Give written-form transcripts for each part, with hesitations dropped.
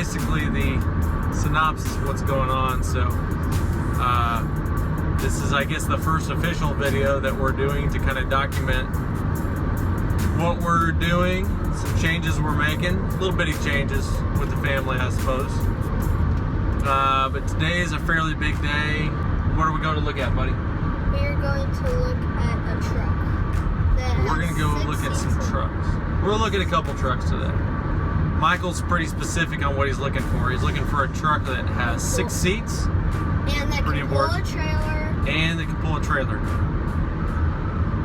basically the synopsis of what's going on. So this is, I guess, the first official video that we're doing to kind of document what we're doing, some changes we're making, little bitty changes with the family, I suppose. But today is a fairly big day. What are we going to look at, buddy? We're going to look at a truck. We're going to go look at some trucks. We'll look at a couple trucks today. Michael's pretty specific on what he's looking for. He's looking for a truck that has 6 seats. And that can pull a trailer. And that can pull a trailer.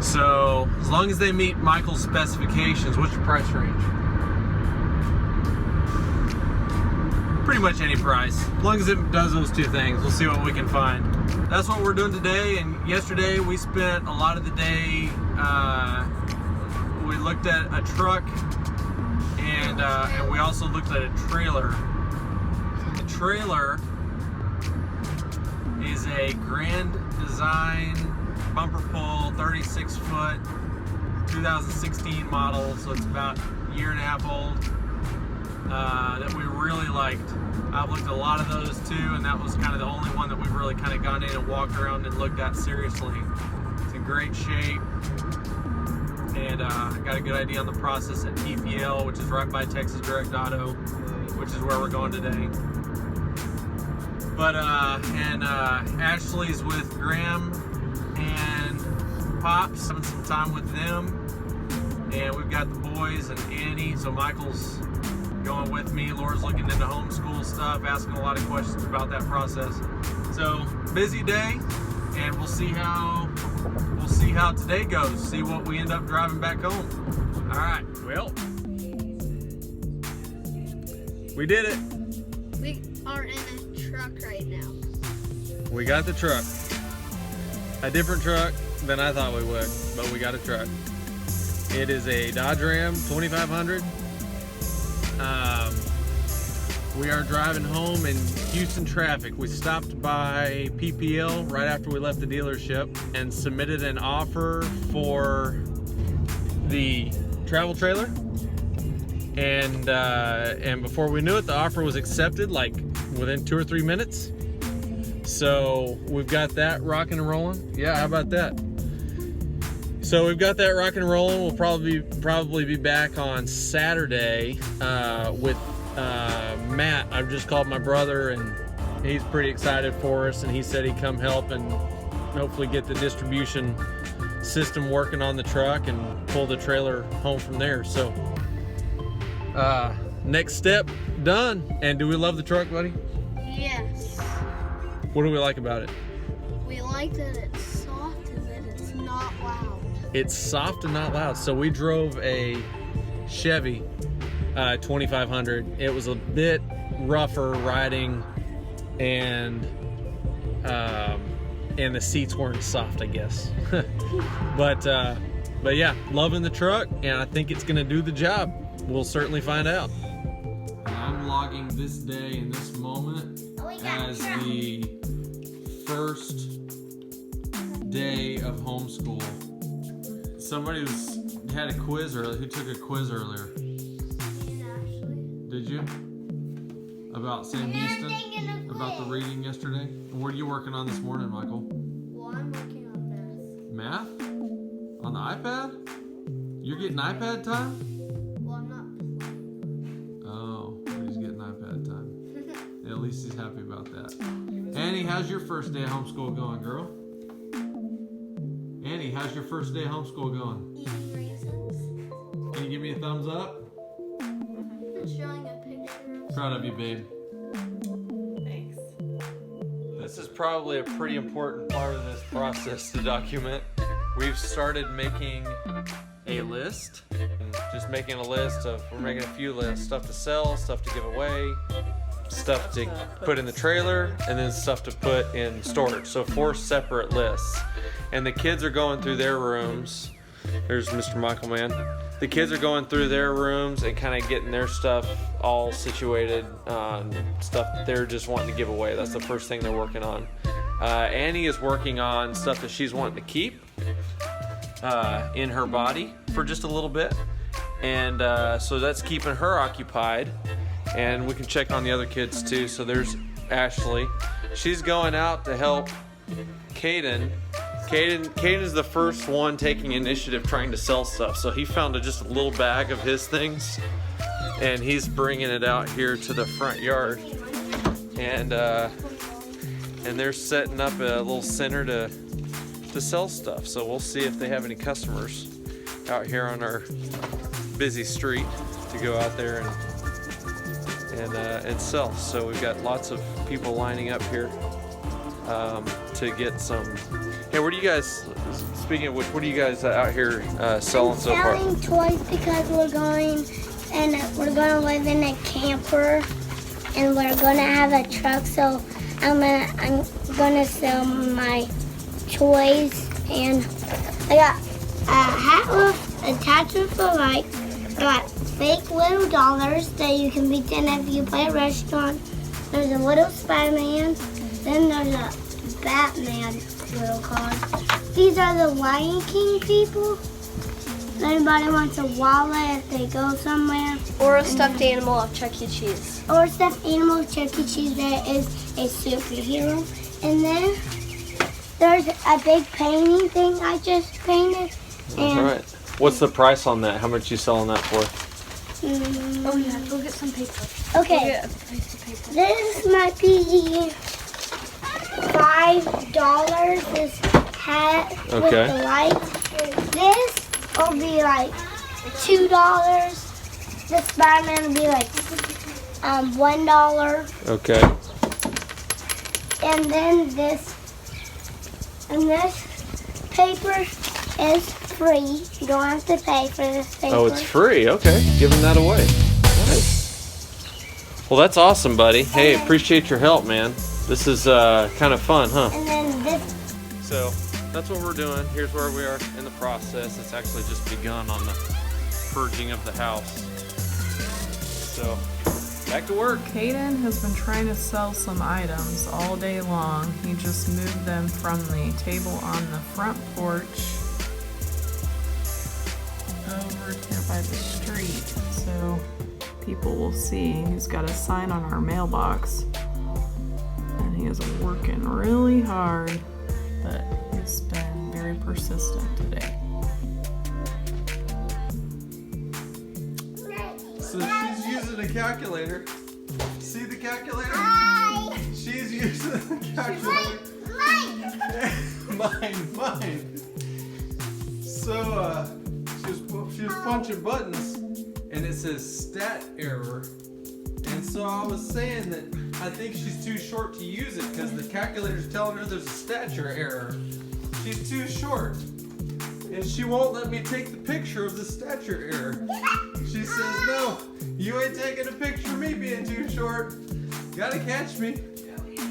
So, as long as they meet Michael's specifications, what's your price range? Pretty much any price. As long as it does those 2 things, we'll see what we can find. That's what we're doing today, and yesterday we spent a lot of the day, we looked at a truck, and we also looked at a trailer. The trailer is a Grand Design bumper pull, 36 foot, 2016 model, so it's about a year and a half old, that we really liked. I've looked at a lot of those too, and that was kind of the only one that we've really kind of gone in and walked around and looked at seriously. It's in great shape, and got a good idea on the process at TPL, which is right by Texas Direct Auto, which is where we're going today. But Ashley's with Graham and Pops, having some time with them, and we've got the boys and Annie, so Michael's going with me. Laura's looking into homeschool stuff, asking a lot of questions about that process. So busy day, and we'll see how today goes. See what we end up driving back home. All right. Well, we did it. We are in a truck right now. We got the truck. A different truck than I thought we would, but we got a truck. It is a Dodge Ram 2500. We are driving home in Houston traffic. We stopped by PPL right after we left the dealership and submitted an offer for the travel trailer. And before we knew it, the offer was accepted like within 2 or 3 minutes. So we've got that rocking and rolling. Yeah, how about that? So we've got that rocking and rolling. We'll probably be back on Saturday with Matt. I've just called my brother, and he's pretty excited for us, and he said he'd come help and hopefully get the distribution system working on the truck and pull the trailer home from there. So next step done. And do we love the truck, buddy? Yes. What do we like about it? We like that it's soft and that it's not loud. It's soft and not loud. So we drove a Chevy 2500. It was a bit rougher riding, and the seats weren't soft, I guess. but yeah, loving the truck, and I think it's gonna do the job. We'll certainly find out. I'm logging this day and this moment as the first day of homeschool. Somebody had a quiz earlier. Who took a quiz earlier? Did you? About Sam Houston? About the reading yesterday? What are you working on this morning, Michael? Well, I'm working on math. Math? On the iPad? You're getting iPad time? Well, I'm not. Oh, he's getting iPad time. Yeah, at least he's happy about that. Annie, how's your first day of homeschool going, girl? Annie, how's your first day of homeschool going? Eating raisins. Can you give me a thumbs up? Showing a picture of... Proud of you, babe. Thanks. This is probably a pretty important part of this process to document. We've started making a list. Just making a list of, we're making a few lists. Stuff to sell, stuff to give away, stuff to put in the trailer, and then stuff to put in storage. So 4 separate lists. And the kids are going through their rooms. There's Mr. Michael Mann. The kids are going through their rooms and kind of getting their stuff all situated, stuff that they're just wanting to give away. That's the first thing they're working on. Annie is working on stuff that she's wanting to keep in her body for just a little bit. And so that's keeping her occupied. and we can check on the other kids too. So there's Ashley. She's going out to help Caden. Caden is the first one taking initiative trying to sell stuff. So he found just a little bag of his things, and he's bringing it out here to the front yard. And they're setting up a little center to sell stuff. So we'll see if they have any customers out here on our busy street to go out there and sell. So we've got lots of people lining up here to get some. Hey, where do you guys? Speaking of which, what are you guys out here selling so far? Selling toys because we're going to live in a camper, and we're going to have a truck. So I'm gonna sell my toys, and I got a hat with attachment for lights. I got fake little dollars that you can pretend if you play a restaurant. There's a little Spider-Man. Then there's a Batman little card. These are the Lion King people. If anybody wants a wallet if they go somewhere. Or a stuffed animal of Chuck E. Cheese. Or a stuffed animal of Chuck E. Cheese that is a superhero. And then there's a big painting thing I just painted. And All right. What's the price on that? How much you selling that for? Oh yeah, go get some paper. Okay. Go get a piece of paper. This might be $5. This hat with Okay. the lights. This will be like $2. This Spider-Man will be like $1. Okay. And then this paper is free. You don't have to pay for this paper. Oh, it's free. Okay, giving that away. Nice. Well, that's awesome, buddy. Hey, appreciate your help, man. This is kind of fun, huh? And then this. So that's what we're doing. Here's where we are in the process. It's actually just begun on the purging of the house. So back to work. Caden has been trying to sell some items all day long. He just moved them from the table on the front porch over here by the street so people will see. He's got a sign on our mailbox, and he is working really hard, but he's been very persistent today. So she's using a calculator. See the calculator? Hi. She's using the calculator. Mine. So she was punching buttons, and it says stat error. And so I was saying that I think she's too short to use it because the calculator's telling her there's a stature error. She's too short. And she won't let me take the picture of the stature error. She says, no, you ain't taking a picture of me being too short. Gotta catch me.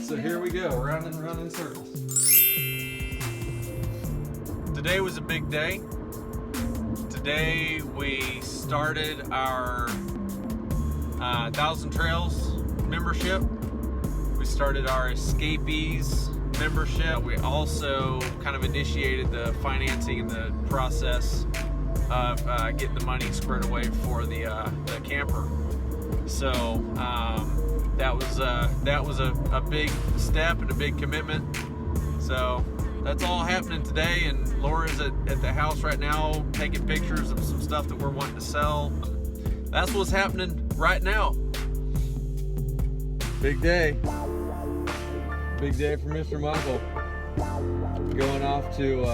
So here we go, round and round in circles. Today was a big day. Today we started our 1,000 Trails membership. We started our Escapees membership. We also kind of initiated the financing and the process of getting the money squared away for the camper. So that was a big step and a big commitment. So that's all happening today, and Laura's at the house right now taking pictures of some stuff that we're wanting to sell. That's what's happening right now. Big day. Big day for Mr. Michael. Going off to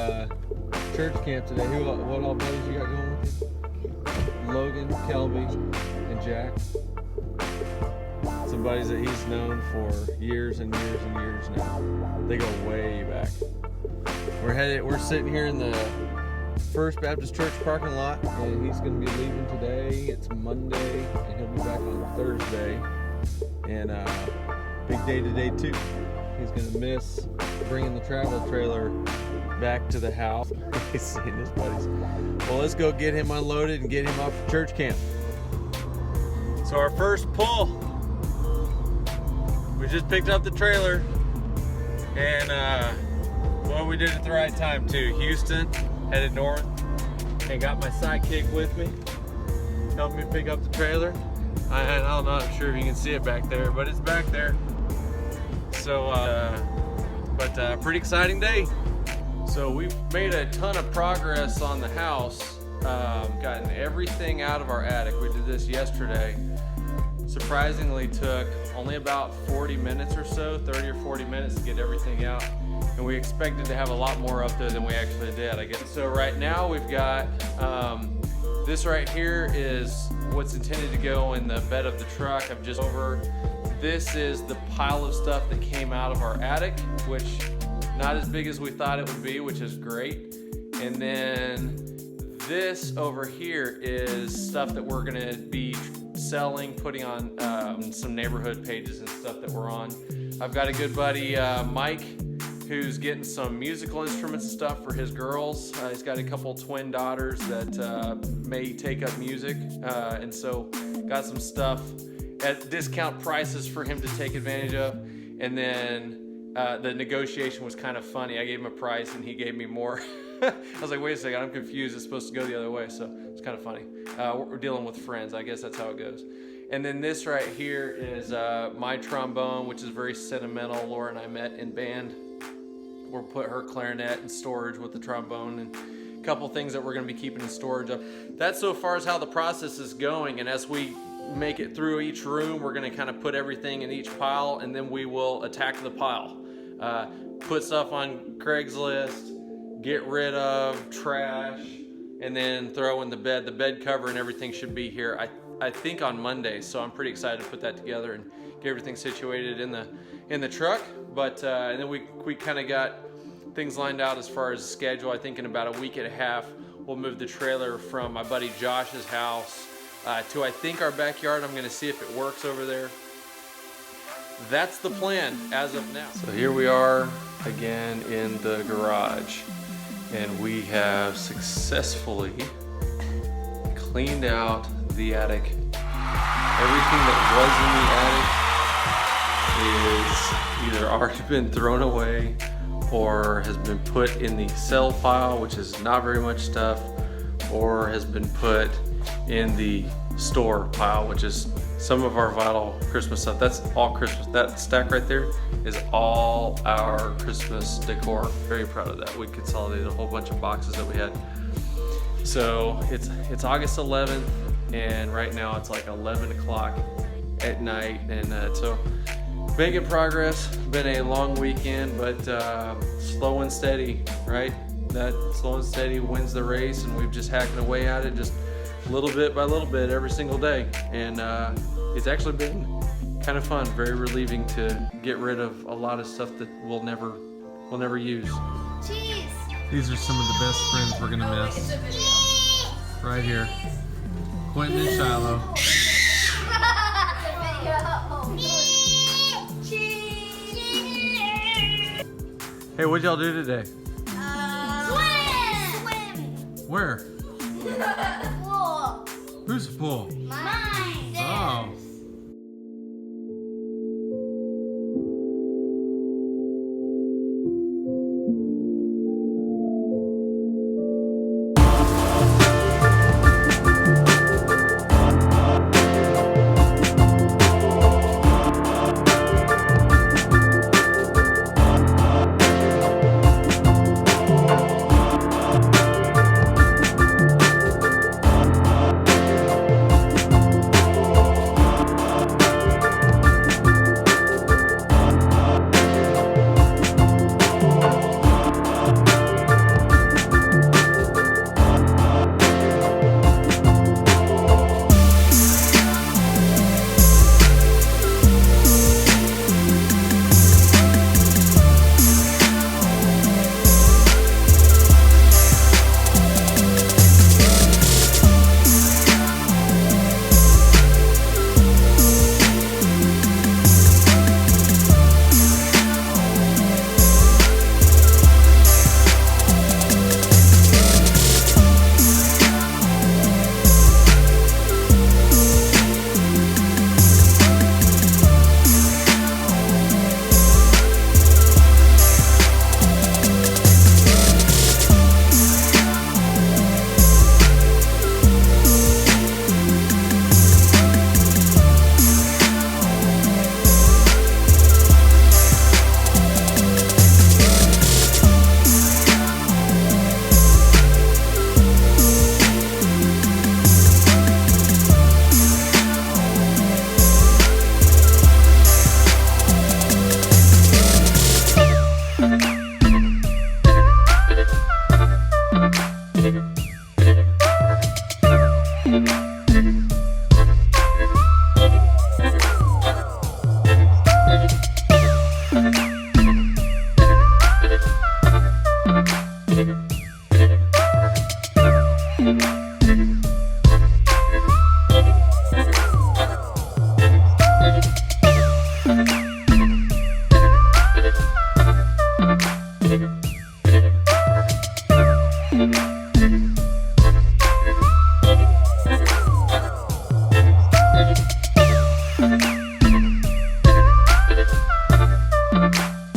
church camp today. What all buddies you got going with you? Logan, Kelby, and Jack. Some buddies that he's known for years and years and years now. They go way back. We're sitting here in the First Baptist Church parking lot, and he's going to be leaving today. It's Monday, and he'll be back on Thursday. And big day today too. He's going to miss bringing the travel trailer back to the house. He's seeing his buddies. Well, let's go get him unloaded and get him off to church camp. So our first pull, we just picked up the trailer, and well, we did it at the right time too. Houston, headed north, and got my sidekick with me, helped me pick up the trailer. I'm not sure if you can see it back there, but it's back there. So, pretty exciting day. So we've made a ton of progress on the house. Gotten everything out of our attic. We did this yesterday. Surprisingly took only about 40 minutes or so, 30 or 40 minutes to get everything out. And we expected to have a lot more up there than we actually did, I guess. So right now we've got, this right here is what's intended to go in the bed of the truck. I've just over. This is the pile of stuff that came out of our attic, which not as big as we thought it would be, which is great. And then this over here is stuff that we're gonna be selling, putting on some neighborhood pages and stuff that we're on. I've got a good buddy, Mike, who's getting some musical instruments and stuff for his girls. He's got a couple twin daughters that may take up music, and so got some stuff at discount prices for him to take advantage of. And then the negotiation was kind of funny. I gave him a price and he gave me more. I was like, wait a second, I'm confused. It's supposed to go the other way, so it's kind of funny. We're dealing with friends. I guess that's how it goes. And then this right here is my trombone, which is very sentimental. Laura and I met in band. We'll put her clarinet in storage with the trombone and a couple things that we're going to be keeping in storage. That so far is how the process is going. And as we make it through each room, we're going to kind of put everything in each pile, and then we will attack the pile. Put stuff on Craigslist, get rid of trash, and then throw in the bed. The bed cover and everything should be here, I think, on Monday. So I'm pretty excited to put that together and get everything situated in the truck. But and then we kind of got things lined out as far as schedule. I think in about a week and a half, we'll move the trailer from my buddy Josh's house to, I think, our backyard. I'm going to see if it works over there. That's the plan as of now. So here we are again in the garage, and we have successfully cleaned out the attic. Everything that was in the attic is either already been thrown away or has been put in the sell pile, which is not very much stuff, or has been put in the store pile, which is some of our vital Christmas stuff. That's all Christmas. That stack right there is all our Christmas decor. Very proud of that. We consolidated a whole bunch of boxes that we had. So it's August 11th, and right now it's like 11 o'clock at night, and so making progress. Been a long weekend, but slow and steady, right? That slow and steady wins the race, and we've just hacking away at it, just little bit by little bit every single day, and it's actually been kind of fun, very relieving to get rid of a lot of stuff that we'll never use. Cheese. These are some of the best friends we're gonna miss. Right here, Quentin and Shiloh. Hey, what'd y'all do today? Swim. Where? Pool. Whose pool? Mine. Oh.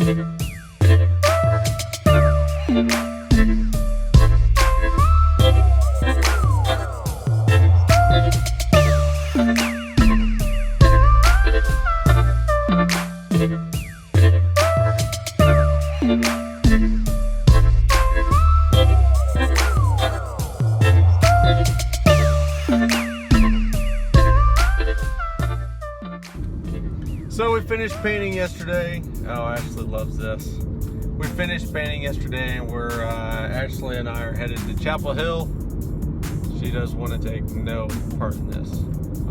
So we finished painting yesterday. Oh, Ashley loves this. We finished painting yesterday, and we're Ashley and I are headed to Chapel Hill. She does want to take no part in this,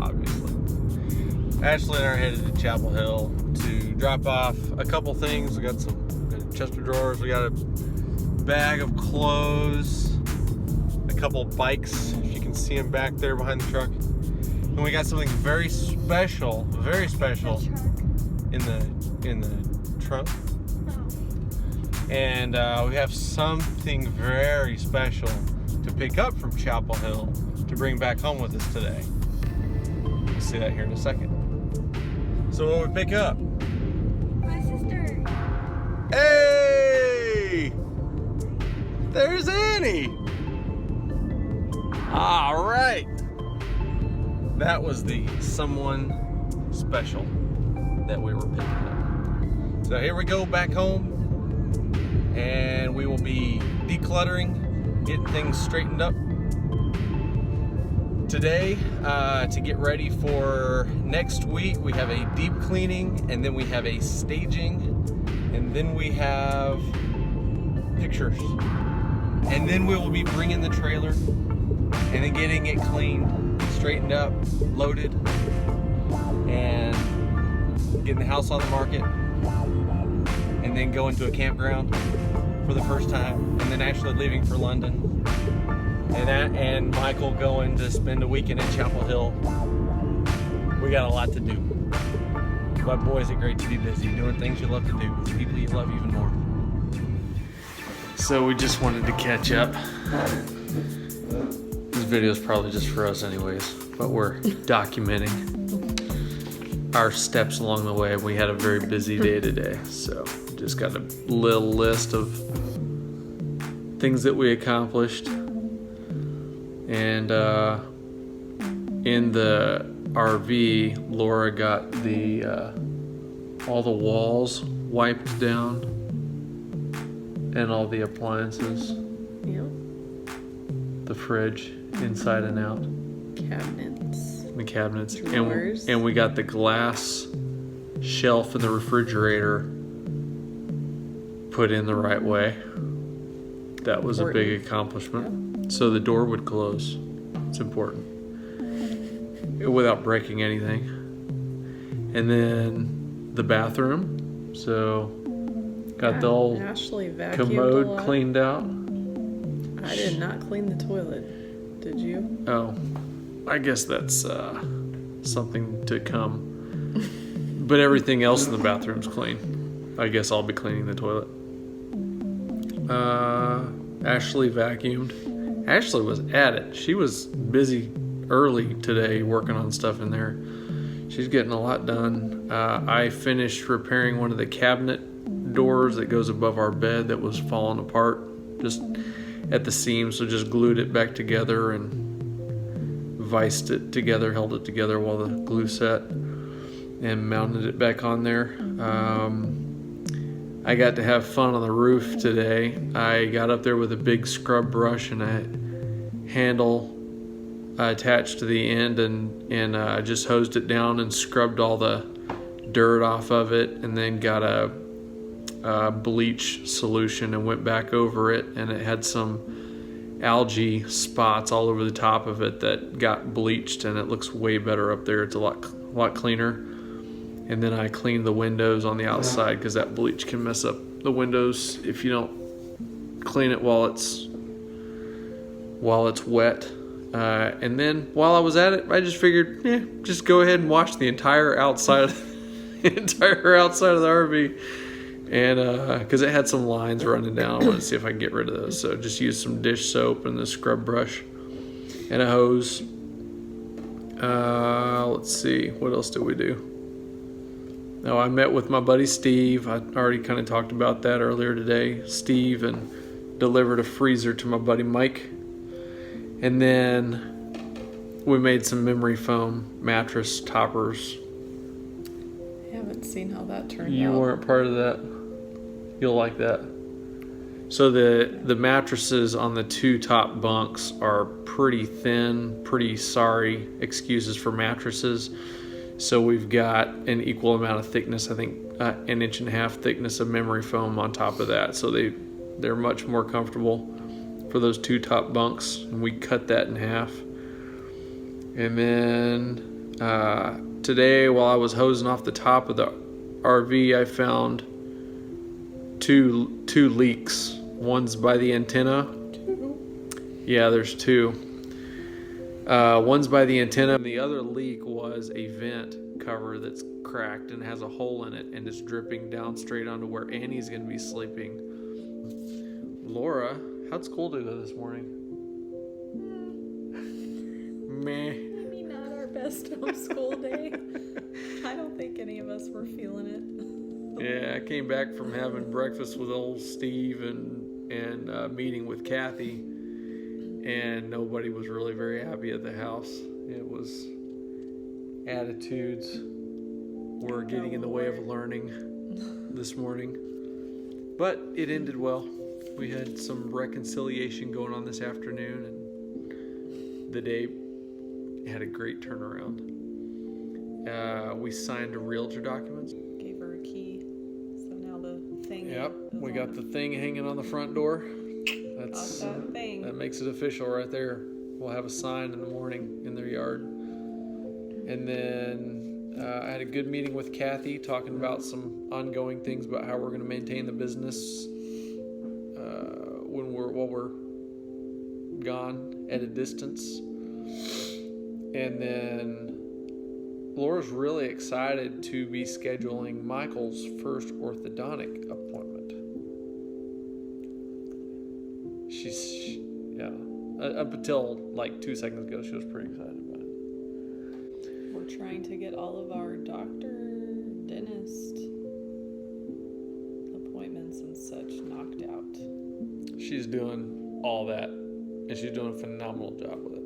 obviously. Ashley and I are headed to Chapel Hill to drop off a couple things. We got some chest of drawers. We got a bag of clothes, a couple bikes. If you can see them back there behind the truck. And we got something very special in the trunk. And we have something very special to pick up from Chapel Hill to bring back home with us today. We'll see that here in a second. So what we pick up? My sister. Hey! There's Annie! All right. That was the someone special that we were picking up. So here we go back home, and we will be decluttering, getting things straightened up today to get ready for next week. We have a deep cleaning, and then we have a staging, and then we have pictures, and then we will be bringing the trailer and then getting it cleaned, straightened up, loaded, and getting the house on the market, and then going to a campground for the first time, and then actually leaving for London, and Michael going to spend a weekend in Chapel Hill. We got a lot to do, but boy, is it great to be busy doing things you love to do with people you love even more. So we just wanted to catch up. This video is probably just for us anyways, but we're documenting our steps along the way. We had a very busy day today, so just got a little list of things that we accomplished. And in the RV, Laura got the all the walls wiped down and all the appliances, the fridge inside and out, the cabinets, and we got the glass shelf in the refrigerator put in the right way. That was a big accomplishment. So the door would close. It's important without breaking anything. And then the bathroom, so got the old commode cleaned out. I did not clean the toilet. Did you? Oh, I guess that's something to come. But everything else in the bathroom's clean. I guess I'll be cleaning the toilet. Ashley vacuumed. Ashley was at it. She was busy early today working on stuff in there. She's getting a lot done. I finished repairing one of the cabinet doors that goes above our bed that was falling apart just at the seam, so just glued it back together and viced it together, held it together while the glue set, and mounted it back on there. I got to have fun on the roof today. I got up there with a big scrub brush and a handle attached to the end, and just hosed it down and scrubbed all the dirt off of it, and then got a bleach solution and went back over it, and it had some algae spots all over the top of it that got bleached, and it looks way better up there. It's a lot cleaner. And then I cleaned the windows on the outside because that bleach can mess up the windows if you don't clean it while it's wet. And then while I was at it, I just figured, just go ahead and wash the entire outside of the RV. And because it had some lines running down, I wanted to see if I can get rid of those. So just used some dish soap and the scrub brush and a hose. Let's see, what else did we do? Oh, I met with my buddy Steve. I already kind of talked about that earlier today. Steve, and delivered a freezer to my buddy Mike. And then we made some memory foam mattress toppers. I haven't seen how that turned out. You weren't part of that. You'll like that. So the mattresses on the 2 top bunks are pretty thin, pretty sorry excuses for mattresses. So we've got an equal amount of thickness, I think an 1.5 inch thickness of memory foam on top of that. So they're much more comfortable for those 2 top bunks. And we cut that in half. And then today, while I was hosing off the top of the RV, I found two leaks. One's by the antenna. 2? Yeah, there's 2. One's by the antenna, and the other leak was a vent cover that's cracked and has a hole in it, and it's dripping down straight onto where Annie's going to be sleeping. Laura, how'd school do this morning? Meh. Maybe not our best homeschool day. I don't think any of us were feeling it. Yeah, I came back from having breakfast with old Steve and meeting with Kathy, and nobody was really very happy at the house. It was attitudes were getting in the way of learning this morning, but it ended well. We had some reconciliation going on this afternoon, and the day had a great turnaround. We signed a realtor documents. Gave her a key, so now the thing. Yep, we got the thing hanging on the front door. That's that thing. that makes it official right there. We'll have a sign in the morning in their yard. And then I had a good meeting with Kathy, talking about some ongoing things about how we're going to maintain the business while we're gone at a distance. And then Laura's really excited to be scheduling Michael's first orthodontic appointment. Up until like 2 seconds ago, she was pretty excited about it. We're trying to get all of our doctor, dentist appointments and such knocked out. She's doing all that, and she's doing a phenomenal job with it.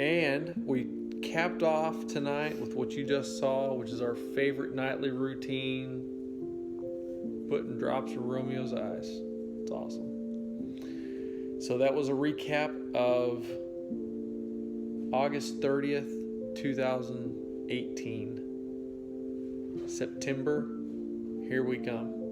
And we capped off tonight with what you just saw, which is our favorite nightly routine, putting drops of Romeo's eyes. It's awesome. So that was a recap of August 30th, 2018. September, here we come.